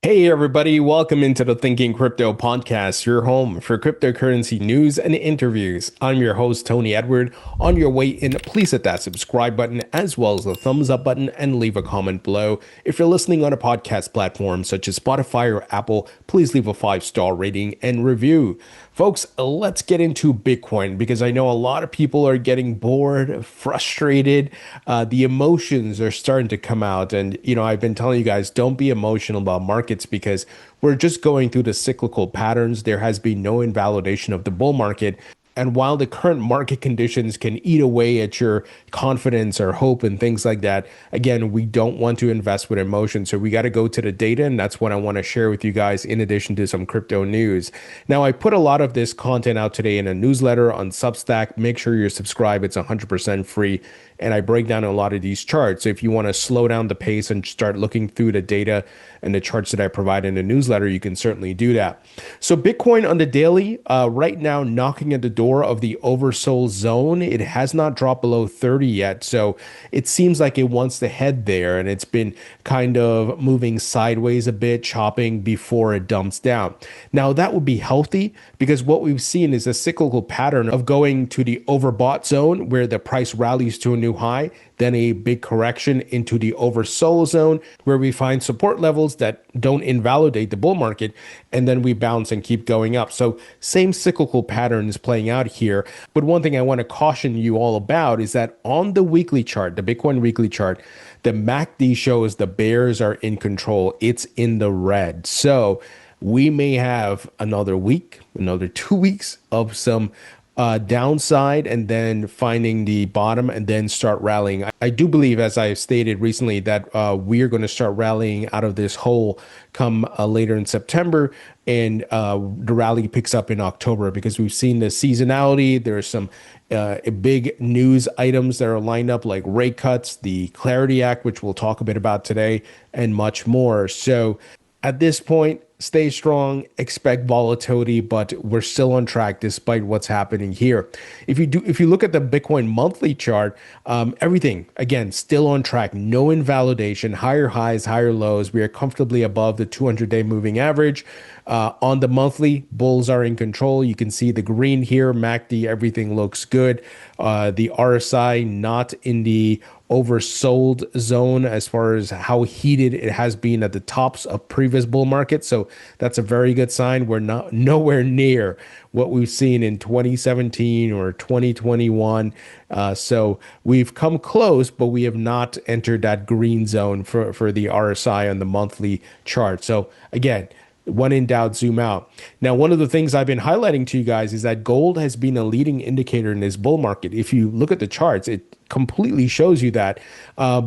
Hey everybody, welcome into the Thinking Crypto podcast, your home for cryptocurrency news and interviews. I'm your host, Tony Edward. On your way in, please hit that subscribe button as well as the thumbs up button and leave a comment below. If you're listening on a podcast platform such as Spotify or Apple, please leave a 5-star rating and review. Folks, let's get into Bitcoin because I know a lot of people are getting bored, frustrated. The emotions are starting to come out. And, I've been telling you guys, don't be emotional about markets because we're just going through the cyclical patterns. There has been no invalidation of the bull market. And while the current market conditions can eat away at your confidence or hope and things like that, again, we don't want to invest with emotion. So we got to go to the data. And that's what I want to share with you guys in addition to some crypto news. Now, I put a lot of this content out today in a newsletter on Substack. Make sure you're subscribed. It's 100% free. And I break down a lot of these charts. So if you want to slow down the pace and start looking through the data and the charts that I provide in the newsletter, you can certainly do that. So Bitcoin on the daily, right now knocking at the door of the oversold zone. It has not dropped below 30 yet. So it seems like it wants to head there. And it's been kind of moving sideways a bit, chopping before it dumps down. Now that would be healthy because what we've seen is a cyclical pattern of going to the overbought zone where the price rallies to a new high, then a big correction into the oversold zone where we find support levels that don't invalidate the bull market, and then we bounce and keep going up. So same cyclical pattern is playing out here. But one thing I want to caution you all about is that on the weekly chart, the Bitcoin weekly chart, the MACD shows the bears are in control. It's in the red. So we may have another week, another 2 weeks of some downside and then finding the bottom and then start rallying. I do believe, as I stated recently, that we are going to start rallying out of this hole come later in September, and the rally picks up in October because we've seen the seasonality. There's some big news items that are lined up like rate cuts, the Clarity Act, which we'll talk a bit about today, and much more. So at this point, stay strong, expect volatility, but we're still on track despite what's happening here. If you look at the Bitcoin monthly chart, everything again still on track, no invalidation, higher highs, higher lows. We are comfortably above the 200-day moving average. On the monthly, bulls are in control. You can see the green here, MACD, everything looks good. The RSI not in the oversold zone as far as how heated it has been at the tops of previous bull markets. So that's a very good sign. We're not nowhere near what we've seen in 2017 or 2021. So we've come close, but we have not entered that green zone for the RSI on the monthly chart. So again, when in doubt, zoom out. Now, one of the things I've been highlighting to you guys is that gold has been a leading indicator in this bull market. If you look at the charts, it completely shows you that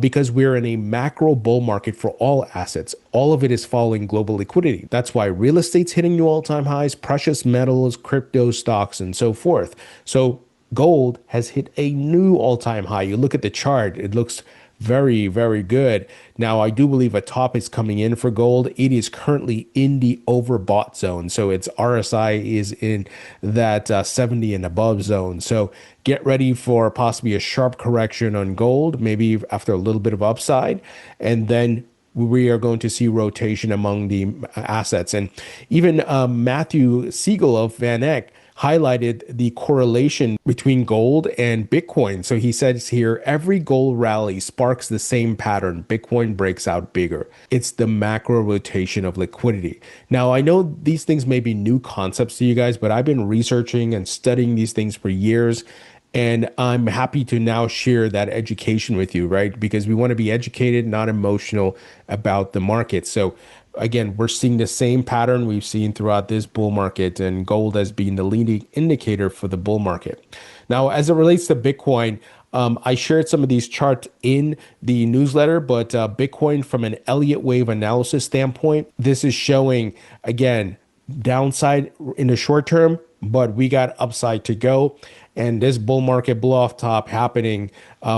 because we're in a macro bull market for all assets. All of it is following global liquidity. That's why real estate's hitting new all-time highs, precious metals, crypto stocks, and so forth. So gold has hit a new all-time high. You look at the chart, it looks very, very good. Now, I do believe a top is coming in for gold. It is currently in the overbought zone. So its RSI is in that 70 and above zone. So get ready for possibly a sharp correction on gold, maybe after a little bit of upside. And then we are going to see rotation among the assets. And even Matthew Siegel of Van Eck highlighted the correlation between gold and Bitcoin. So he says here, every gold rally sparks the same pattern. Bitcoin breaks out bigger. It's the macro rotation of liquidity. Now, I know these things may be new concepts to you guys, but I've been researching and studying these things for years. And I'm happy to now share that education with you, right? Because we want to be educated, not emotional about the market. So again, we're seeing the same pattern we've seen throughout this bull market, and gold has been the leading indicator for the bull market. Now, as it relates to Bitcoin, I shared some of these charts in the newsletter, but Bitcoin from an Elliott wave analysis standpoint, this is showing, again, downside in the short term, but we got upside to go. And this bull market blow off top happening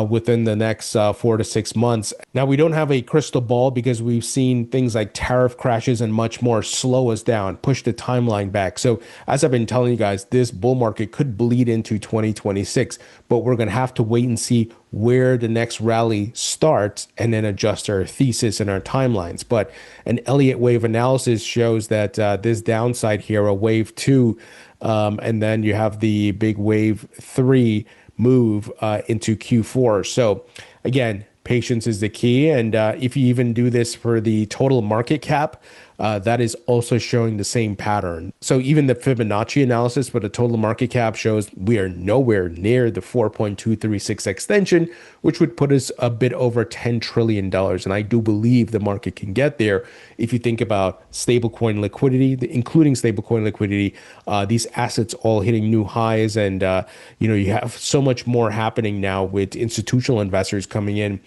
within the next 4 to 6 months. Now, we don't have a crystal ball because we've seen things like tariff crashes and much more slow us down, push the timeline back. So as I've been telling you guys, this bull market could bleed into 2026, but we're going to have to wait and see where the next rally starts and then adjust our thesis and our timelines. But an Elliott wave analysis shows that this downside here, a wave 2, and then you have the big wave 3 move into Q4. So again, patience is the key. And if you even do this for the total market cap, that is also showing the same pattern. So even the Fibonacci analysis for the total market cap shows we are nowhere near the 4.236 extension, which would put us a bit over $10 trillion. And I do believe the market can get there. If you think about stablecoin liquidity, including stablecoin liquidity, these assets all hitting new highs. And, you have so much more happening now with institutional investors coming in,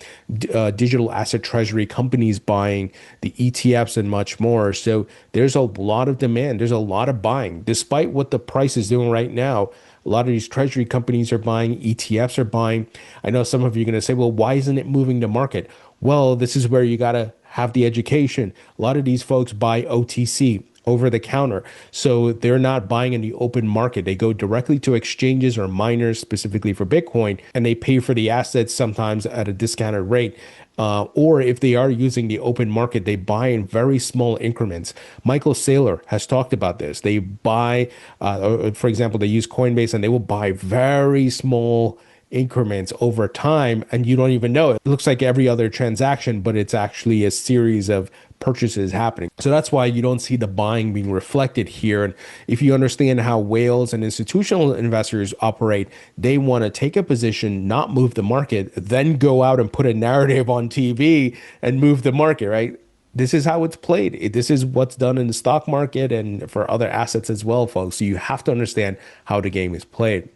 digital asset treasury companies buying the ETFs and much more. So there's a lot of demand. There's a lot of buying. Despite what the price is doing right now, a lot of these treasury companies are buying, ETFs are buying. I know some of you are going to say, well, why isn't it moving to market? Well, this is where you got to have the education. A lot of these folks buy OTC, over the counter. So they're not buying in the open market. They go directly to exchanges or miners, specifically for Bitcoin, and they pay for the assets sometimes at a discounted rate. Or if they are using the open market, they buy in very small increments. Michael Saylor has talked about this. They buy, for example, they use Coinbase and they will buy very small increments over time, and you don't even know it. It looks like every other transaction, but it's actually a series of purchases happening. So that's why you don't see the buying being reflected here. And if you understand how whales and institutional investors operate, they want to take a position, not move the market, then go out and put a narrative on TV and move the market, right? This is how it's played. This is what's done in the stock market and for other assets as well, folks. So you have to understand how the game is played.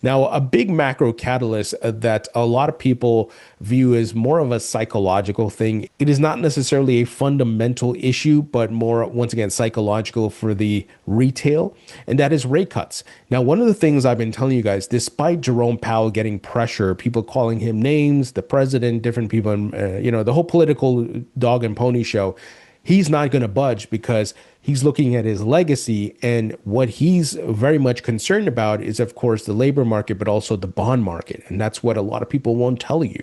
Now, a big macro catalyst that a lot of people view as more of a psychological thing. It is not necessarily a fundamental issue, but more, once again, psychological for the retail, and that is rate cuts. Now, one of the things I've been telling you guys, despite Jerome Powell getting pressure, people calling him names, the president, different people, the whole political dog and pony show, he's not going to budge because he's looking at his legacy, and what he's very much concerned about is, of course, the labor market, but also the bond market. And that's what a lot of people won't tell you.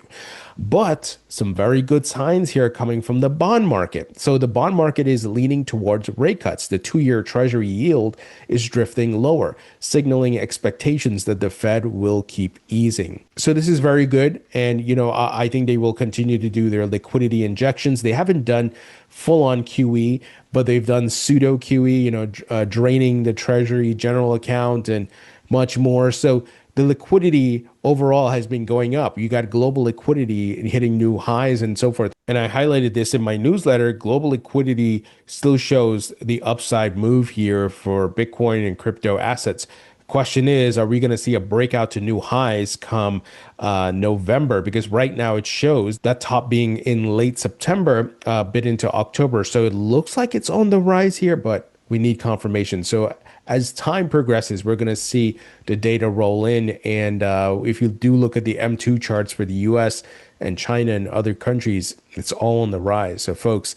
But some very good signs here coming from the bond market. So the bond market is leaning towards rate cuts. The 2-year treasury yield is drifting lower, signaling expectations that the Fed will keep easing. So this is very good. And, I think they will continue to do their liquidity injections. They haven't done full-on QE, but they've done pseudo QE, draining the treasury general account and much more. So the liquidity overall has been going up. You got global liquidity hitting new highs and so forth. And I highlighted this in my newsletter. Global liquidity still shows the upside move here for Bitcoin and crypto assets. Question is, are we going to see a breakout to new highs come November? Because right now it shows that top being in late September, bit into October. So it looks like it's on the rise here, but we need confirmation. So as time progresses, we're going to see the data roll in. And if you do look at the M2 charts for the US and China and other countries, it's all on the rise. So folks,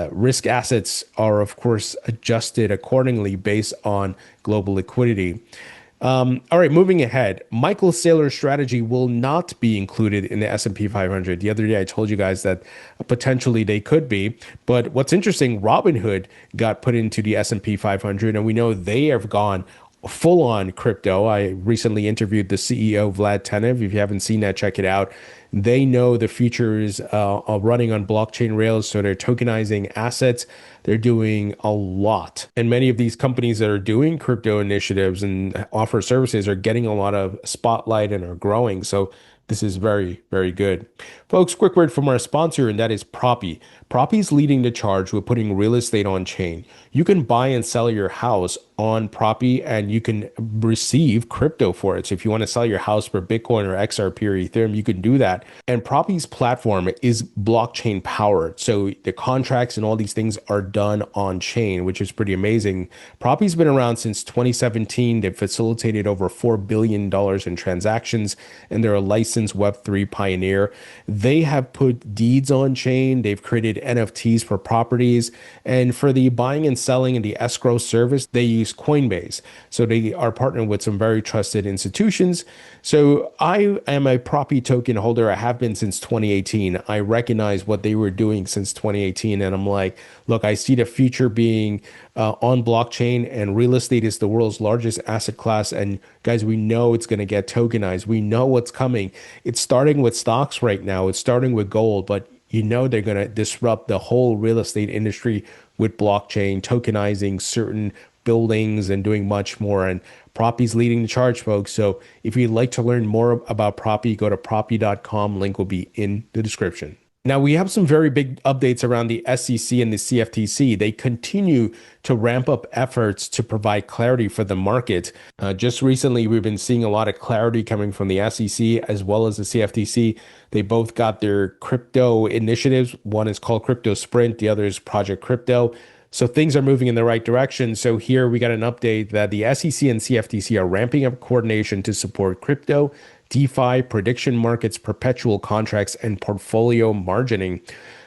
risk assets are, of course, adjusted accordingly based on global liquidity. All right, moving ahead, Michael Saylor's strategy will not be included in the S&P 500. The other day, I told you guys that potentially they could be. But what's interesting, Robinhood got put into the S&P 500, and we know they have gone full on crypto. I recently interviewed the CEO, Vlad Tenev. If you haven't seen that, check it out. They know the future is running on blockchain rails, so they're tokenizing assets. They're doing a lot. And many of these companies that are doing crypto initiatives and offer services are getting a lot of spotlight and are growing. So this is very, very good. Folks, quick word from our sponsor, and that is Propy. Propy is leading the charge with putting real estate on chain. You can buy and sell your house on Proppy and you can receive crypto for it. So if you want to sell your house for Bitcoin or XRP or Ethereum, you can do that. And Proppy's platform is blockchain powered. So the contracts and all these things are done on chain, which is pretty amazing. Proppy's been around since 2017. They've facilitated over $4 billion in transactions, and they're a licensed Web3 pioneer. They have put deeds on chain. They've created NFTs for properties. And for the buying and selling and the escrow service, they use Coinbase. So they are partnered with some very trusted institutions. So I am a Proppy token holder. I have been since 2018. I recognize what they were doing since 2018. And I'm like, look, I see the future being on blockchain, and real estate is the world's largest asset class. And guys, we know it's going to get tokenized. We know what's coming. It's starting with stocks right now. It's starting with gold, but you know they're going to disrupt the whole real estate industry with blockchain, tokenizing certain buildings and doing much more. And Proppy's leading the charge, folks. So if you'd like to learn more about Proppy, go to proppy.com. Link will be in the description. Now, we have some very big updates around the SEC and the CFTC. They continue to ramp up efforts to provide clarity for the market. Just recently, we've been seeing a lot of clarity coming from the SEC as well as the CFTC. They both got their crypto initiatives. One is called Crypto Sprint, the other is Project Crypto. So things are moving in the right direction. So here we got an update that the SEC and CFTC are ramping up coordination to support crypto, DeFi, prediction markets, perpetual contracts, and portfolio margining.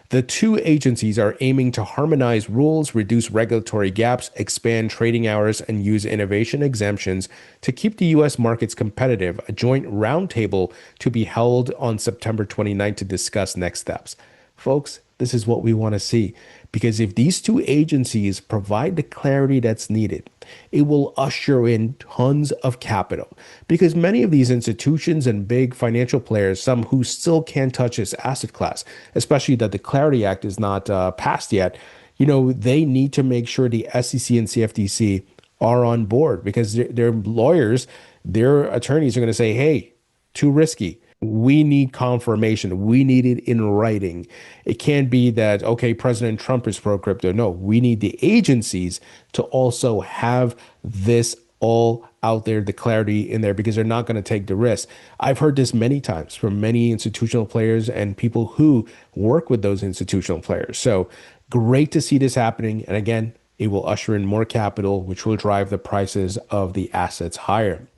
The two agencies are aiming to harmonize rules, reduce regulatory gaps, expand trading hours, and use innovation exemptions to keep the U.S. markets competitive. A joint roundtable to be held on September 29th to discuss next steps. Folks, this is what we want to see, because if these two agencies provide the clarity that's needed, it will usher in tons of capital, because many of these institutions and big financial players, some who still can't touch this asset class, especially that the Clarity Act is not passed yet, they need to make sure the SEC and CFTC are on board, because their lawyers, their attorneys are going to say, hey, too risky. We need confirmation. We need it in writing. It can't be that, okay, President Trump is pro-crypto. No, we need the agencies to also have this all out there, the clarity in there, because they're not going to take the risk. I've heard this many times from many institutional players and people who work with those institutional players. So great to see this happening. And again, it will usher in more capital, which will drive the prices of the assets higher.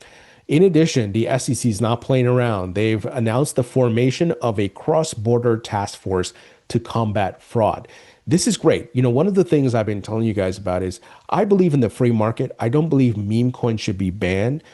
In addition, the SEC is not playing around. They've announced the formation of a cross-border task force to combat fraud. This is great. One of the things I've been telling you guys about is I believe in the free market. I don't believe meme coins should be banned.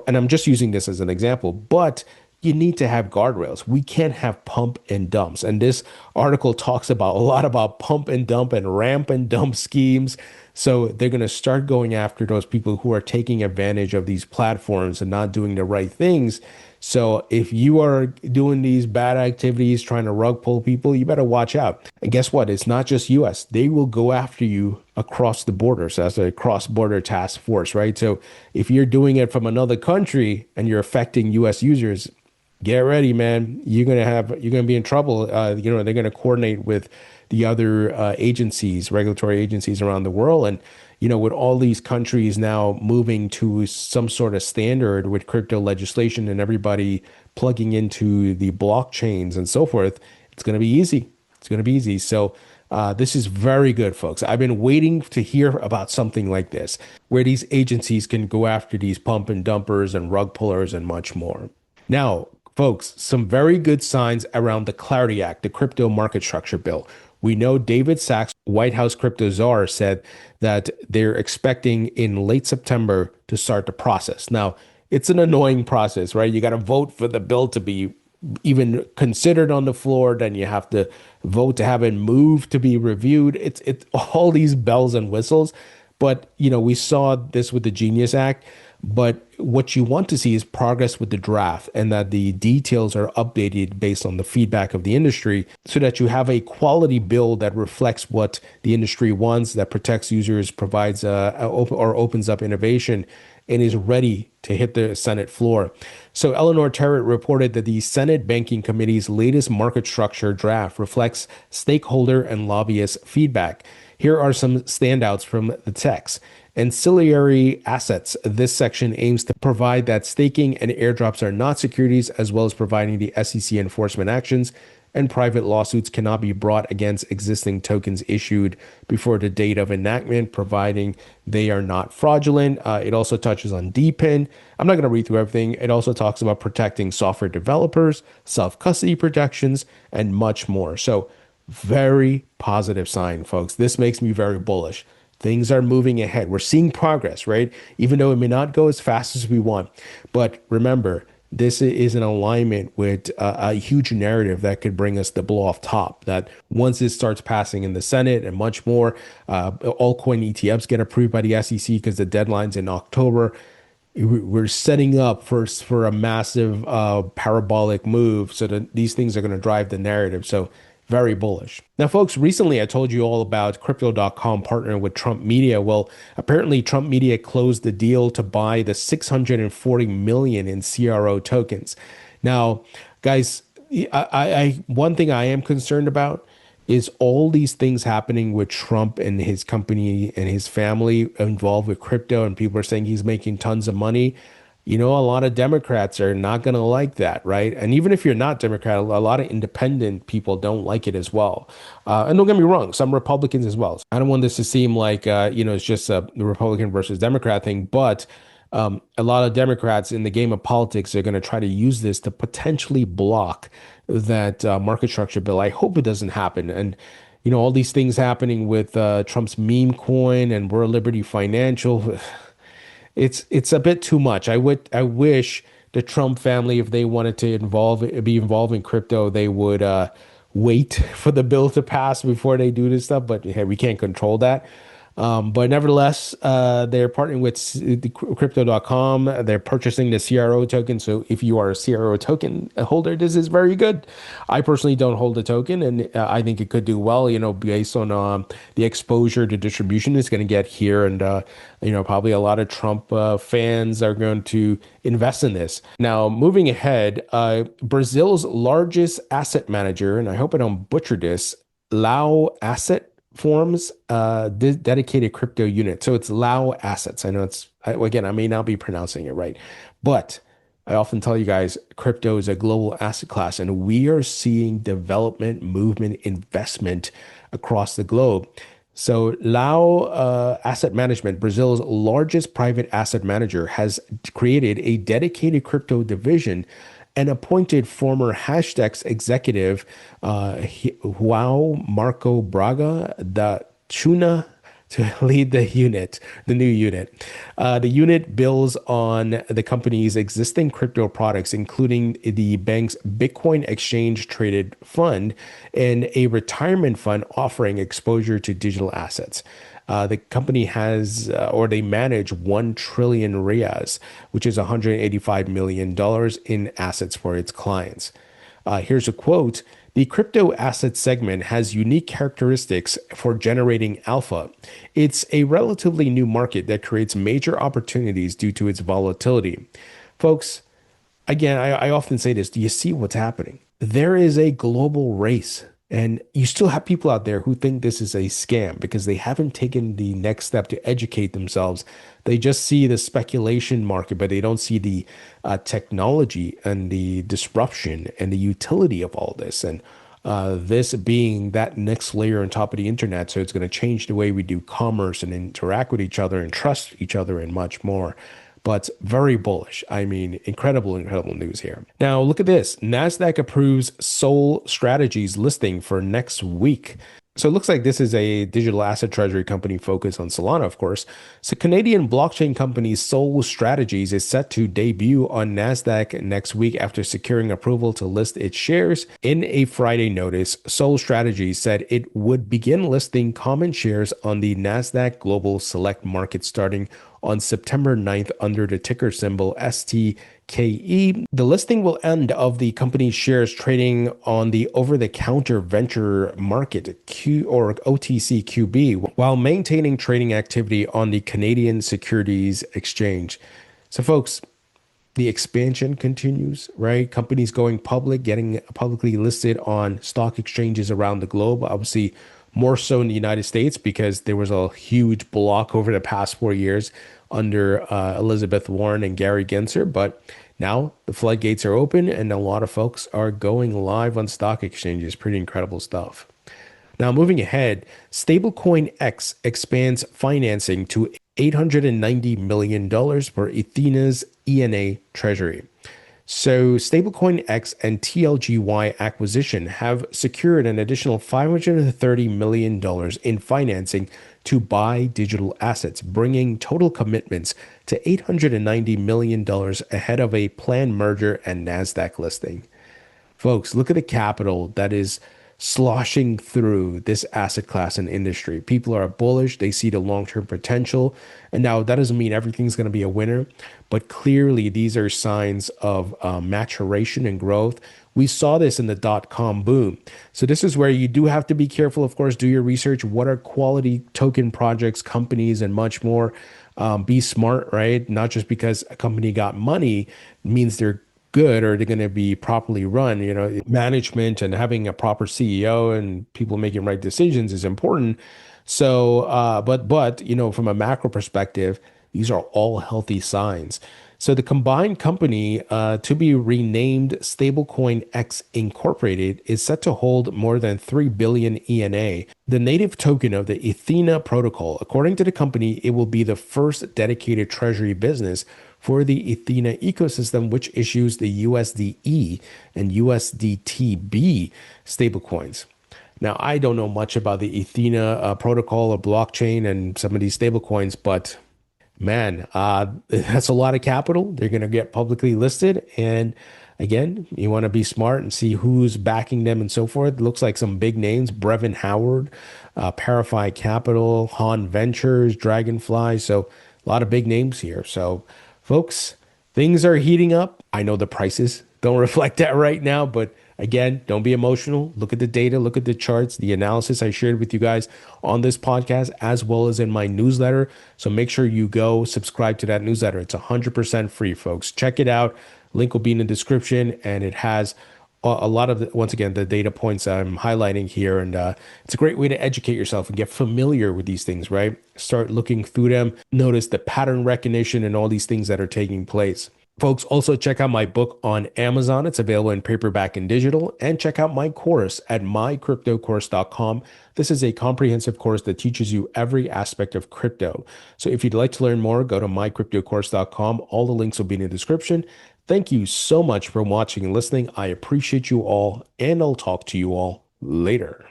And I'm just using this as an example, but you need to have guardrails. We can't have pump and dumps. And this article talks about a lot about pump and dump and ramp and dump schemes. So they're going to start going after those people who are taking advantage of these platforms and not doing the right things. So if you are doing these bad activities, trying to rug pull people, you better watch out. And guess what? It's not just US. They will go after you across the border. So that's a cross-border task force, right? So if you're doing it from another country and you're affecting US users, get ready, man. You're gonna be in trouble. They're gonna coordinate with the other agencies, regulatory agencies around the world. And with all these countries now moving to some sort of standard with crypto legislation and everybody plugging into the blockchains and so forth, it's gonna be easy. It's gonna be easy. So this is very good, folks. I've been waiting to hear about something like this, where these agencies can go after these pump and dumpers and rug pullers and much more. Now, folks, some very good signs around the Clarity Act, the crypto market structure bill. We know David Sachs, White House crypto czar, said that they're expecting in late September to start the process. Now, it's an annoying process, right? You got to vote for the bill to be even considered on the floor. Then you have to vote to have it moved to be reviewed. It's all these bells and whistles. But, we saw this with the Genius Act. But what you want to see is progress with the draft, and that the details are updated based on the feedback of the industry, so that you have a quality bill that reflects what the industry wants, that protects users, provides or opens up innovation, and is ready to hit the Senate floor. So Eleanor Terrett reported that the Senate Banking Committee's latest market structure draft reflects stakeholder and lobbyist feedback. Here are some standouts from the text. Ancillary assets. This section aims to provide that staking and airdrops are not securities, as well as providing the SEC enforcement actions and private lawsuits cannot be brought against existing tokens issued before the date of enactment, providing they are not fraudulent. It also touches on DPIN. I'm not going to read through everything. It also talks about protecting software developers, self-custody protections, and much more. So very positive sign, folks. This makes me very bullish. Things are moving ahead. We're seeing progress, right? Even though it may not go as fast as we want. But remember, this is in alignment with a huge narrative that could bring us the blow off top. That once this starts passing in the Senate and much more, altcoin ETFs get approved by the SEC because the deadline's in October. We're setting up for a massive parabolic move so that these things are going to drive the narrative. So very bullish. Now, folks, recently I told you all about Crypto.com partnering with Trump Media. Well, apparently Trump Media closed the deal to buy the 640 million in CRO tokens. Now, guys, I one thing I am concerned about is all these things happening with Trump and his company and his family involved with crypto, and people are saying he's making tons of money. You know, a lot of Democrats are not going to like that, right? And even if you're not Democrat, a lot of independent people don't like it as well. And don't get me wrong, some Republicans as well. I don't want this to seem like, it's just the Republican versus Democrat thing, but a lot of Democrats in the game of politics are going to try to use this to potentially block that market structure bill. I hope it doesn't happen. And all these things happening with Trump's meme coin and World Liberty Financial. It's a bit too much. I wish the Trump family, if they wanted to be involved in crypto, they would wait for the bill to pass before they do this stuff. But hey, we can't control that. But nevertheless, they're partnering with Crypto.com. They're purchasing the CRO token. So if you are a CRO token holder, this is very good. I personally don't hold a token, and I think it could do well, based on the exposure to distribution it's going to get here. And, probably a lot of Trump fans are going to invest in this. Now, moving ahead, Brazil's largest asset manager, and I hope I don't butcher this, Lao Asset forms dedicated crypto unit. So it's Lao Assets. I know again, I may not be pronouncing it right, but I often tell you guys, crypto is a global asset class, and we are seeing development, movement, investment across the globe. So Lao Asset Management, Brazil's largest private asset manager, has created a dedicated crypto division and appointed former Hashdex executive João Marco Braga da Tuna to lead the new unit. The unit builds on the company's existing crypto products, including the bank's Bitcoin exchange traded fund and a retirement fund offering exposure to digital assets. The company they manage 1 trillion reais, which is $185 million in assets for its clients. Here's a quote. The crypto asset segment has unique characteristics for generating alpha. It's a relatively new market that creates major opportunities due to its volatility. Folks, again, I often say this. Do you see what's happening? There is a global race. And you still have people out there who think this is a scam because they haven't taken the next step to educate themselves. They just see the speculation market, but they don't see the technology and the disruption and the utility of all this. And this being that next layer on top of the internet. So it's going to change the way we do commerce and interact with each other and trust each other and much more. But very bullish. I mean, incredible news here. Now, look at this. Nasdaq approves Sol Strategies listing for next week. So it looks like this is a digital asset treasury company focused on Solana, of course. So Canadian blockchain company Sol Strategies is set to debut on Nasdaq next week after securing approval to list its shares. In a Friday notice, Sol Strategies said it would begin listing common shares on the Nasdaq Global Select Market starting on September 9th under the ticker symbol STKE. The listing will end of the company's shares trading on the over-the-counter venture market OTCQB while maintaining trading activity on the Canadian Securities Exchange. So, folks, the expansion continues, right? Companies going public, getting publicly listed on stock exchanges around the globe. Obviously, more so in the United States because there was a huge block over the past 4 years under Elizabeth Warren and Gary Gensler. But now the floodgates are open and a lot of folks are going live on stock exchanges. Pretty incredible stuff. Now, moving ahead, Stablecoin X expands financing to $890 million for Ethena's ENA treasury. So, Stablecoin X and TLGY acquisition have secured an additional $530 million in financing to buy digital assets, bringing total commitments to $890 million ahead of a planned merger and Nasdaq listing. Folks, look at the capital that is sloshing through this asset class and industry. People are bullish. They see the long-term potential. And now that doesn't mean everything's going to be a winner, but clearly these are signs of maturation and growth. We saw this in the dot-com boom. So this is where you do have to be careful, of course, do your research. What are quality token projects, companies, and much more. Be smart, right? Not just because a company got money means they're good or they're going to be properly run. Management and having a proper CEO and people making right decisions is important. So but from a macro perspective, these are all healthy signs. So the combined company to be renamed Stablecoin X Incorporated is set to hold more than 3 billion ENA, the native token of the Ethena protocol. According to the company, it will be the first dedicated treasury business for the Ethena ecosystem, which issues the USDE and USDTB stablecoins. Now, I don't know much about the Ethena protocol or blockchain and some of these stablecoins, but man, that's a lot of capital. They're going to get publicly listed. And again, you want to be smart and see who's backing them and so forth. It looks like some big names: Brevin Howard, Parify Capital, Han Ventures, Dragonfly. So a lot of big names here. So folks, things are heating up. I know the prices don't reflect that right now, but again, don't be emotional. Look at the data, look at the charts, the analysis I shared with you guys on this podcast, as well as in my newsletter. So make sure you go subscribe to that newsletter. It's 100% free, folks. Check it out. Link will be in the description, and it has a lot of, once again, the data points I'm highlighting here. And it's a great way to educate yourself and get familiar with these things, right? Start looking through them, notice the pattern recognition and all these things that are taking place. Folks, also check out my book on Amazon. It's available in paperback and digital. And check out my course at mycryptocourse.com. This is a comprehensive course that teaches you every aspect of crypto. So if you'd like to learn more, go to mycryptocourse.com. All the links will be in the description. Thank you so much for watching and listening. I appreciate you all, and I'll talk to you all later.